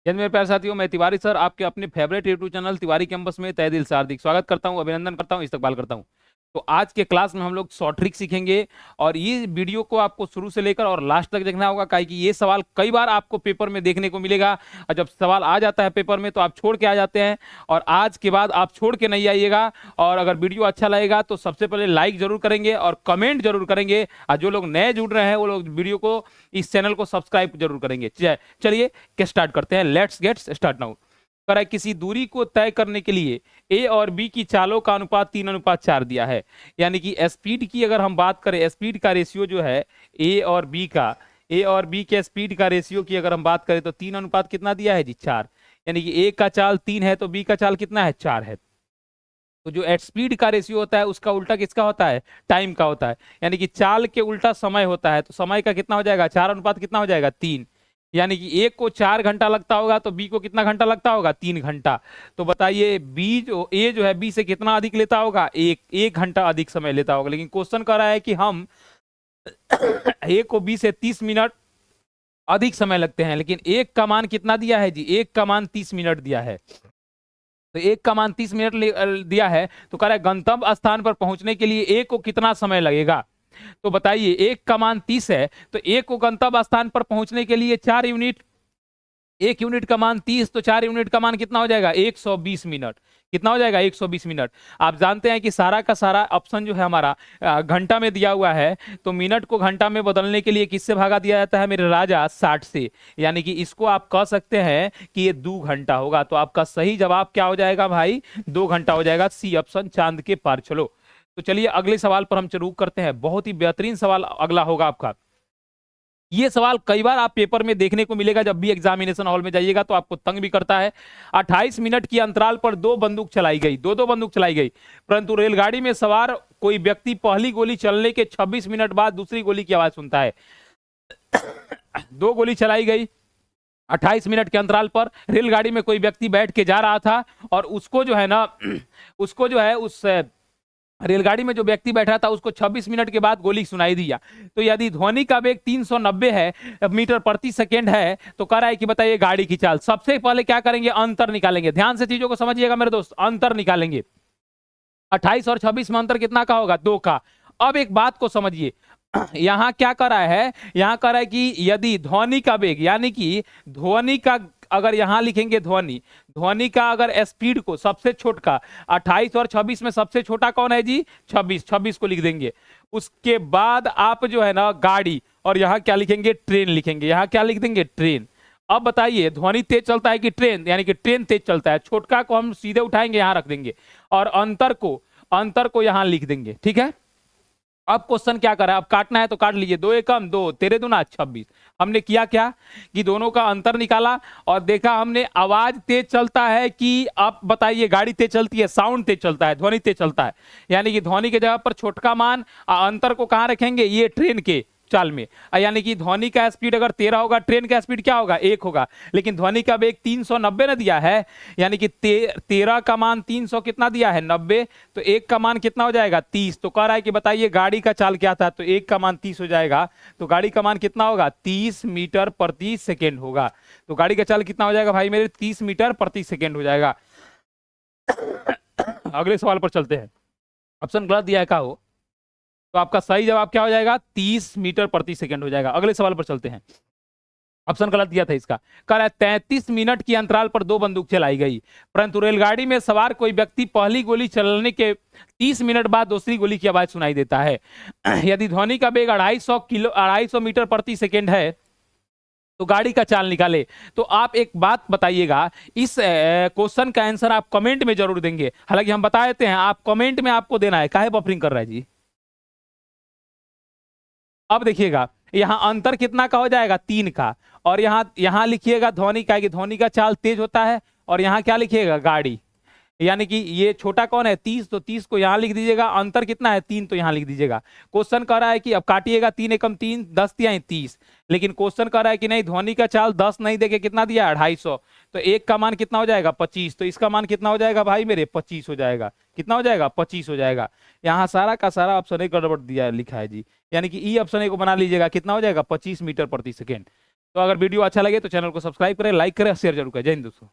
यदि मेरे प्यारे साथियों, मैं तिवारी सर आपके अपने favourite YouTube channel Tiwari campus में तहे दिल से हार्दिक स्वागत करता हूं, अभिनंदन करता हूं, इस्तकबाल करता हूं। तो आज के क्लास में हम लोग शॉर्ट ट्रिक सीखेंगे और ये वीडियो को आपको शुरू से लेकर और लास्ट तक देखना होगा, काहे कि ये सवाल कई बार आपको पेपर में देखने को मिलेगा और जब सवाल आ जाता है पेपर में तो आप छोड़ के आ जाते हैं और आज के बाद आप छोड़ के नहीं आइएगा। और अगर वीडियो अच्छा लगेगा तो सबसे पहले लाइक जरूर करेंगे और कमेंट जरूर करेंगे, और जो लोग नए जुड़ रहे हैं वो लोग वीडियो को, इस चैनल को सब्सक्राइब जरूर करेंगे। चलिए के स्टार्ट करते हैं। Let's get start now. कर किसी दूरी को तय करने के लिए ए और बी की चालों का अनुपात 3:4 दिया है। यानी कि स्पीड की अगर हम बात करें, स्पीड का रेशियो जो है ए और बी के स्पीड का रेशियो की अगर हम बात करें तो 3 अनुपात कितना दिया है जी, 4। यानी कि ए का चाल 3 है तो बी का चाल कितना है, 4 है। तो जो स्पीड का रेशियो होता है उसका उल्टा किसका होता है, टाइम का होता है। यानी कि चाल के उल्टा समय होता है, तो समय का कितना हो जाएगा, 4 अनुपात कितना हो जाएगा, 3। यानी कि ए को 4 घंटा लगता होगा तो बी को कितना घंटा लगता होगा, 3 घंटा। तो बताइए ए जो है बी से कितना अधिक लेता होगा, एक घंटा अधिक समय लेता होगा। लेकिन क्वेश्चन कर रहा है कि हम ए को बी से 30 मिनट अधिक समय लगते हैं, लेकिन एक का मान कितना दिया है जी, एक का मान 30 मिनट दिया है। तो एक का मान 30 मिनट दिया है तो कह रहा है गंतव्य स्थान पर पहुंचने के लिए ए को कितना समय लगेगा। तो बताइए एक का मान 30 है तो एक को गंतव्य स्थान पर पहुंचने के लिए 4 यूनिट, 1 यूनिट का मान 30 तो 4 यूनिट का मान कितना हो जाएगा, 120 मिनट। कितना हो जाएगा, 120 मिनट। आप जानते हैं कि सारा का सारा ऑप्शन जो है हमारा घंटा में दिया हुआ है, तो मिनट को घंटा में बदलने के लिए किससे भागा दिया जाता है मेरे राजा, 60 से। यानी कि इसको आप कह सकते हैं कि ये 2 घंटा होगा। तो आपका सही जवाब क्या हो जाएगा भाई, 2 घंटा हो जाएगा, सी ऑप्शन, चांद के पार चलो। तो चलिए अगले सवाल पर हम शुरू करते हैं। बहुत ही बेहतरीन सवाल अगला होगा आपका। ये सवाल कई बार आप पेपर में देखने को मिलेगा, जब भी एग्जामिनेशन हॉल में जाइएगा तो आपको तंग भी करता है। 28 मिनट की अंतराल पर दो बंदूक चलाई गई, दो बंदूक चलाई गई, परंतु रेलगाड़ी में सवार कोई व्यक्ति पहली गोली चलने के 26 मिनट बाद दूसरी गोली की आवाज सुनता है। दो गोली चलाई गई 28 मिनट के अंतराल पर, रेलगाड़ी में कोई व्यक्ति बैठ के जा रहा था और उसको जो है ना उसको जो है उस रेलगाड़ी में जो व्यक्ति बैठा था उसको 26 मिनट के बाद गोली सुनाई दिया। तो यदि ध्वनि का वेग 390 है मीटर प्रति सेकेंड है तो कह रहा है कि बताइए गाड़ी की चाल। सबसे पहले क्या करेंगे, अंतर निकालेंगे। ध्यान से चीजों को समझिएगा मेरे दोस्त, अंतर निकालेंगे। 28 और 26 में अंतर कितना का होगा, 2 का। अब एक बात को समझिए, यहां क्या कर रहा है, यहां कर रहा है कि यदि ध्वनि का वेग, यानी कि ध्वनि का, अगर यहां लिखेंगे ध्वनि का अगर स्पीड को सबसे छोटा, 28 और 26 में सबसे छोटा कौन है जी, 26 को लिख देंगे। उसके बाद आप जो है ना गाड़ी, और यहां क्या लिखेंगे, ट्रेन लिखेंगे। यहां क्या लिख देंगे, ट्रेन। अब बताइए ध्वनि तेज चलता है कि ट्रेन, यानी कि ट्रेन तेज चलता है। छोटका को हम सीधे उठाएंगे, यहां रख देंगे, और अंतर को यहां लिख देंगे, ठीक है। अब क्वेश्चन क्या कर रहा है, अब काटना है तो काट लीजिए। 2 एकम 2, 13 दूना 26। हमने किया क्या कि दोनों का अंतर निकाला और देखा हमने आवाज तेज चलता है कि, आप बताइए गाड़ी तेज चलती है, साउंड तेज चलता है, ध्वनि तेज चलता है। यानी कि ध्वनि के जगह पर छोटका मान, अंतर को कहां रखेंगे, ये ट्रेन के चाल में। यानी कि ध्वनि का स्पीड अगर 13 होगा, ट्रेन का स्पीड क्या होगा, 1 होगा। लेकिन ध्वनि का वेग 390 ने दिया है, यानी कि 13 का मान 300 कितना दिया है, 90। तो 1 का मान कितना हो जाएगा, 30। तो कह रहा है कि बताइए गाड़ी का चाल क्या था, तो 1 का मान 30 हो जाएगा। तो गाड़ी का मान कितना होगा, 30 मीटर प्रति सेकेंड होगा। तो गाड़ी का चाल कितना हो जाएगा भाई मेरे, 30 मीटर प्रति सेकेंड हो जाएगा। अगले सवाल पर चलते हैं। ऑप्शन गलत दिया है का हो, तो आपका सही जवाब क्या हो जाएगा, 30 मीटर प्रति सेकंड हो जाएगा। अगले सवाल पर चलते हैं। ऑप्शन गलत दिया था इसका। कह रहा है 33 मिनट की अंतराल पर 2 बंदूक चलाई गई, परंतु रेलगाड़ी में सवार कोई व्यक्ति पहली गोली चलने के 30 मिनट बाद दूसरी गोली की आवाज सुनाई देता है। यदि ध्वनि का वेग 250 मीटर प्रति सेकेंड है तो गाड़ी का चाल निकाले। तो आप एक बात बताइएगा, इस क्वेश्चन का आंसर आप कमेंट में जरूर देंगे। हालांकि हम बता देते हैं, आप कमेंट में आपको देना है। काहे बफरिंग कर रहा है जी। अब देखिएगा यहां अंतर कितना का हो जाएगा, 3 का। और यहां लिखिएगा ध्वनि का, कि ध्वनि का चाल तेज होता है। और यहां क्या लिखिएगा, गाड़ी। यानी कि ये छोटा कौन है, 30। तो 30 को यहां लिख दीजिएगा। अंतर कितना है, 3, तो यहां लिख दीजिएगा। क्वेश्चन कह रहा है कि अब काटिएगा, 3 एकम 3, 10 दिया 30। लेकिन क्वेश्चन कह रहा है कि नहीं, ध्वनि का चाल 10 नहीं देके कितना दिया, 250। तो 1 का मान कितना हो जाएगा, 25। तो इसका मान कितना हो जाएगा भाई मेरे, 25 हो जाएगा। कितना हो जाएगा, 25 हो जाएगा। यहाँ सारा का सारा ऑप्शन एक गड़बड़ दिया लिखा है जी। यानी कि ई ऑप्शन को बना लीजिएगा, कितना हो जाएगा, 25 मीटर प्रति सेकेंड। तो अगर वीडियो अच्छा लगे तो चैनल को सब्सक्राइब करें, लाइक करें, शेयर जरूर करें। जय हिंद दोस्तों।